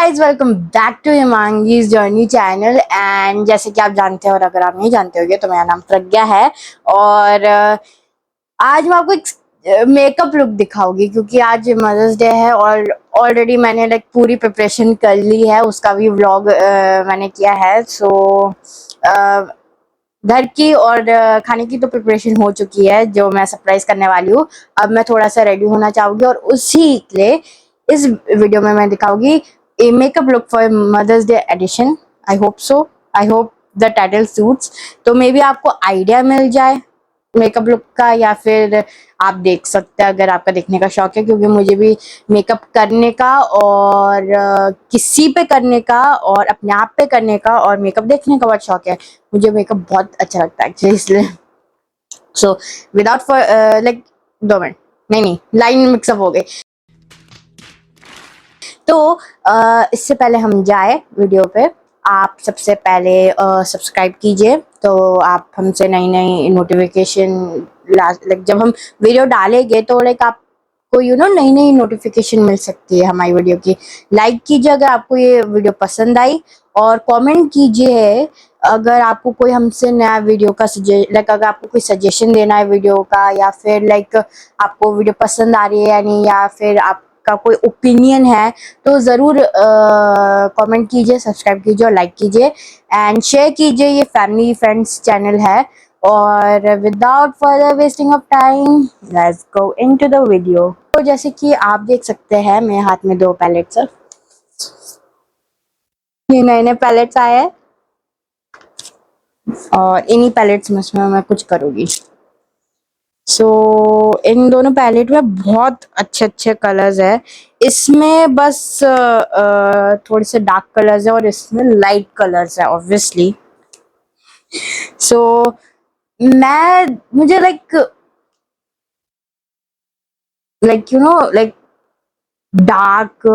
Guys welcome back to Himangi journey channel. And जैसे कि आप जानते हो और अगर आप नहीं जानते होगे तो मेरा नाम प्रज्ञा है। और आज मैं आपको एक मेकअप लुक दिखाऊंगी क्योंकि आज मदर्स डे है और ऑलरेडी मैंने पूरी प्रिपरेशन कर ली है, उसका भी व्लॉग मैंने किया है। सो घर की और खाने की तो प्रिपरेशन हो चुकी है जो मैं सरप्राइज करने वाली हूँ। अब मैं थोड़ा सा रेडी होना चाहूंगी और उसी के लिए इस वीडियो में मैं दिखाऊंगी a makeup look for Mother's Day edition. I hope so. I hope the title suits. तो मे बी आपको आइडिया मिल जाए मेकअप लुक का, या फिर आप देख सकते हैं अगर आपका देखने का शौक है, क्योंकि मुझे भी मेकअप करने का और किसी पे करने का और अपने आप पे करने का और मेकअप देखने का बहुत शौक है। मुझे मेकअप बहुत अच्छा लगता है एक्चुअली, इसलिए so without for like 2 minute नहीं लाइन मिक्सअप हो गई। तो इससे पहले हम जाए वीडियो पे, आप सबसे पहले सब्सक्राइब कीजिए तो आप हमसे नई नई नोटिफिकेशन लाइक जब हम वीडियो डालेंगे तो लाइक आपको नई नई नोटिफिकेशन मिल सकती है हमारी वीडियो की। लाइक कीजिए अगर आपको ये वीडियो पसंद आई, और कमेंट कीजिए अगर आपको कोई हमसे नया वीडियो का अगर आपको कोई सजेशन देना है वीडियो का, या फिर आपको वीडियो पसंद आ रही है या नहीं, या फिर आपका कोई ओपिनियन है तो ज़रूर कमेंट कीजिए, सब्सक्राइब कीजिए और लाइक कीजिए एंड शेयर कीजिए। ये फैमिली फ्रेंड्स चैनल है। और without further wasting of time let's go into the video. तो जैसे कि आप देख सकते हैं मेरे हाथ में 2 पैलेट्स है। ये नए नए पैलेट्स आए हैं और इन्हीं पैलेट्स में मैं कुछ करूँगी। इन दोनों पैलेट में बहुत अच्छे अच्छे कलर्स है। इसमें बस थोड़े से डार्क कलर्स है और इसमें लाइट कलर्स है ऑब्वियसली। सो मुझे लाइक डार्क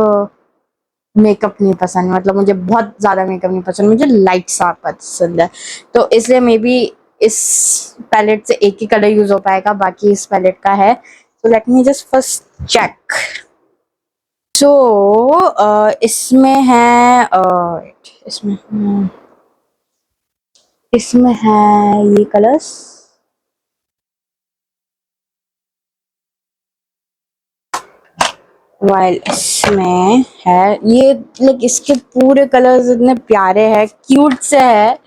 मेकअप नहीं पसंद, मतलब मुझे बहुत ज्यादा मेकअप नहीं पसंद, मुझे लाइट सा पसंद है। तो इसलिए मे बी इस पैलेट से एक ही कलर यूज हो पाएगा, बाकी इस पैलेट का है। तो let me just first check. इसमें है इसमें है ये कलर्स, वाइल इसमें है ये इसके पूरे कलर्स इतने प्यारे हैं, क्यूट से है।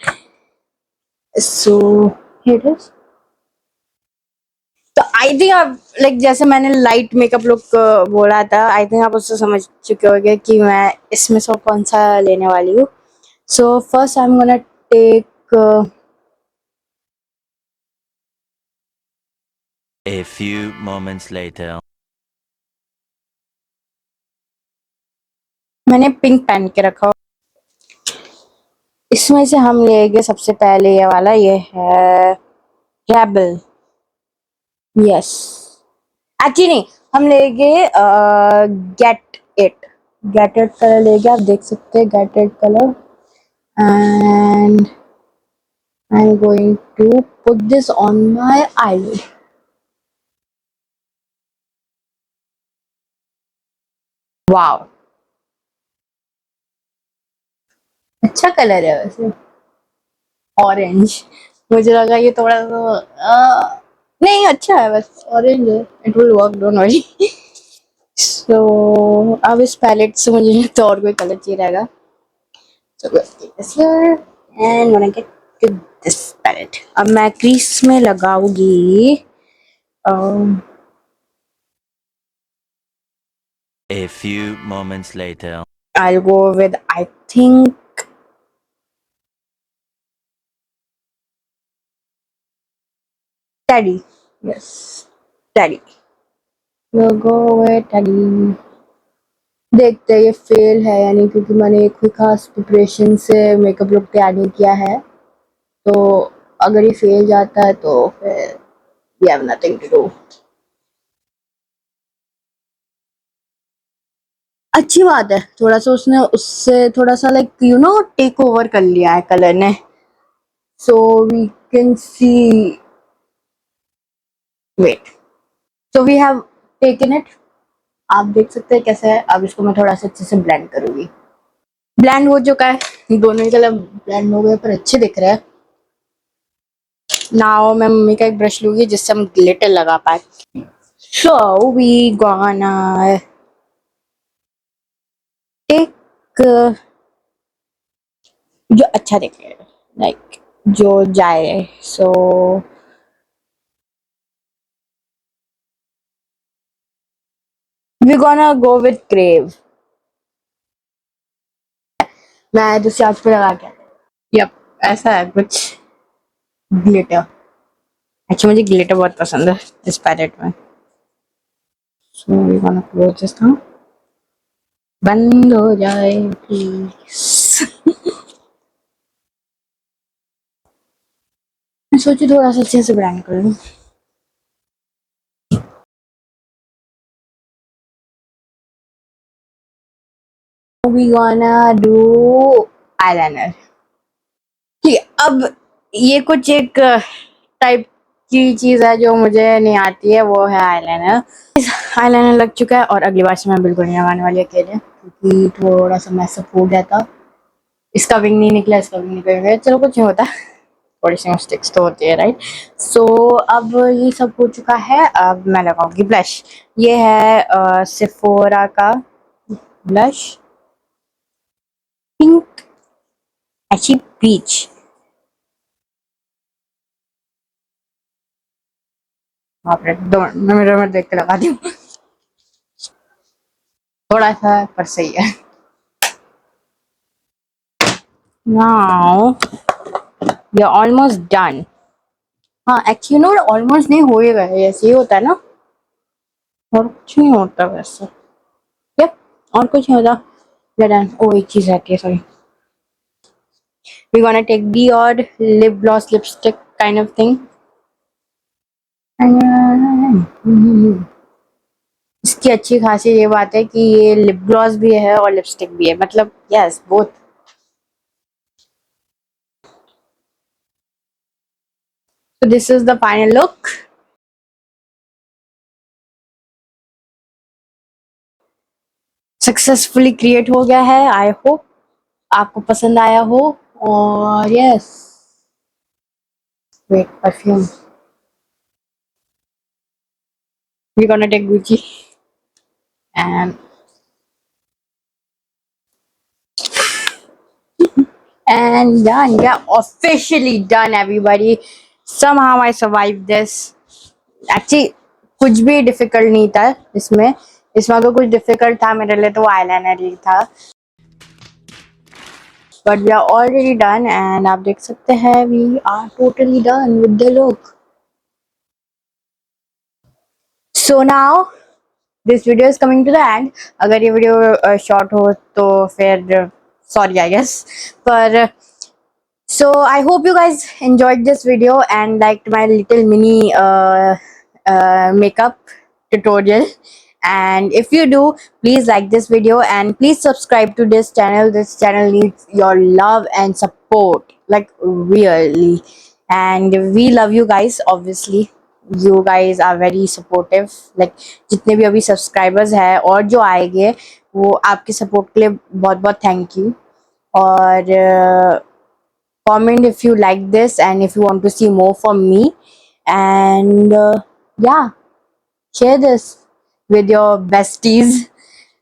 So here is. तो आई थिंक आप जैसे मैंने लाइट मेकअप लुक बोला था, आई थिंक आप उससे समझ चुके होंगे कि मैं इसमें से कौन सा लेने वाली हूँ। So first I am gonna take A few moments later. मैंने पिंक पहन के रखा। इसमें से हम लेंगे सबसे पहले ये वाला, ये है रेबल। यस, एक्चुअली नहीं, हम लेंगे get it. Get it colour लेंगे, आप देख सकते हैं get it colour. And I am going to put this on my eyelid. Wow, अच्छा कलर है वैसे, ऑरेंज। मुझे लगा ये थोड़ा सा नहीं, अच्छा है, बस ऑरेंज है, it will work, don't worry. अब इस पैलेट से मुझे तो और कोई कलर चाहिए रहेगा। So let's take this here and when I get to this palette, अब मैं क्रीज में लगाऊंगी A few moments later. I'll go with I think Teddy. Yes, Teddy. We'll go with Teddy. देखते हैं ये फेल है यानी, क्योंकि मैंने कोई खास प्रिपरेशन से मेकअप लुक तैयार नहीं किया है। तो अगर ये फेल जाता है तो फिर we have nothing to do। अच्छी बात है, थोड़ा सा उसने उससे थोड़ा सा टेक ओवर कर लिया है कलर ने। So we can see, wait, so we have taken it. आप देख सकते हैं कैसे है। अब इसको मैं थोड़ा सा अच्छे से ब्लेंड करूंगी। ब्लेंड हो चुका है, दोनों ही कलर ब्लेंड हो गए पर अच्छे दिख रहे हैं। नाउ मैं मम्मी का एक ब्रश लूंगी जिससे हम ग्लिटर लगा पाए। सो वी गोना टेक जो अच्छा दिखे, लाइक जो जाए। So we gonna go with crave. मैं दूसरी आंख पे लगा के, यप ऐसा है कुछ ग्लिटर। अच्छा मुझे ग्लिटर बहुत पसंद है इस पैलेट में। So we gonna close this now. बंद हो जाए प्लीज। मैं सोची थोड़ा सा अच्छे से ब्रांड कर लूं। We gonna do eyeliner. ठीक है, अब ये कुछ एक टाइप की चीज है जो मुझे नहीं आती है, वो है आईलाइनर। आईलाइनर लग चुका है और अगली बार से मैं बिल्कुल नहीं लगाने वाली अकेले, क्योंकि थोड़ा सा मैसअप हो गया था। इसका विंग नहीं निकला, इसका विंग निकल गया, चलो कुछ नहीं होता, थोड़ी सी मिस्टेक्स तो होती है राइट। सो अब ये सब हो चुका है, अब मैं लगाऊंगी ब्लश। ये है सिफोरा का ब्लश, पिंक अच्छी पीच। बाप रे, दो मैं मिरर में देख के लगा दी हूँ। थोड़ा सा पर सही है। Now we are almost done. हाँ एक्चुअली नो ऑलमोस्ट नहीं, हो ही गए, ऐसे ही होता है ना, और कुछ नहीं होता वैसे। यप, और कुछ नहीं होता। डन। ओ एक चीज रहती है, sorry. We gonna take the और lip gloss lipstick kind of thing. इसकी अच्छी खासी ये बात है कि ये लिप ग्लॉस भी है और लिपस्टिक भी है, मतलब yes both. So this is the final look. Successfully create हो गया है, आई होप आपको पसंद आया हो। और yes, wait perfume, we gonna take Gucci and done. Yeah, officially done everybody. Somehow I survived this. Actually कुछ भी डिफिकल्ट नहीं था इसमें, इसमें अगर कुछ डिफिकल्ट था मेरे लिए तो वो आईलाइनर ही था। But we are already done and आप देख सकते हैं we are totally done with the look. So now this video is coming to the end. अगर ये वीडियो शॉर्ट हो तो फिर सॉरी आई गेस, पर so I hope you guys enjoyed this video and liked my little mini makeup tutorial. And if you do, please like this video and please subscribe to this channel. This channel needs your love and support, like really. And we love you guys, obviously. You guys are very supportive. Like जितने भी अभी subscribers हैं और जो आएंगे, वो आपके support के लिए बहुत बहुत thank you. और comment if you like this and if you want to see more from me. And yeah, share this with your besties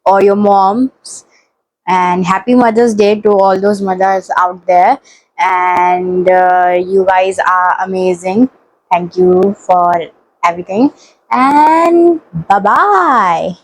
or your moms. And happy Mother's Day to all those mothers out there. And you guys are amazing. Thank you for everything and bye bye.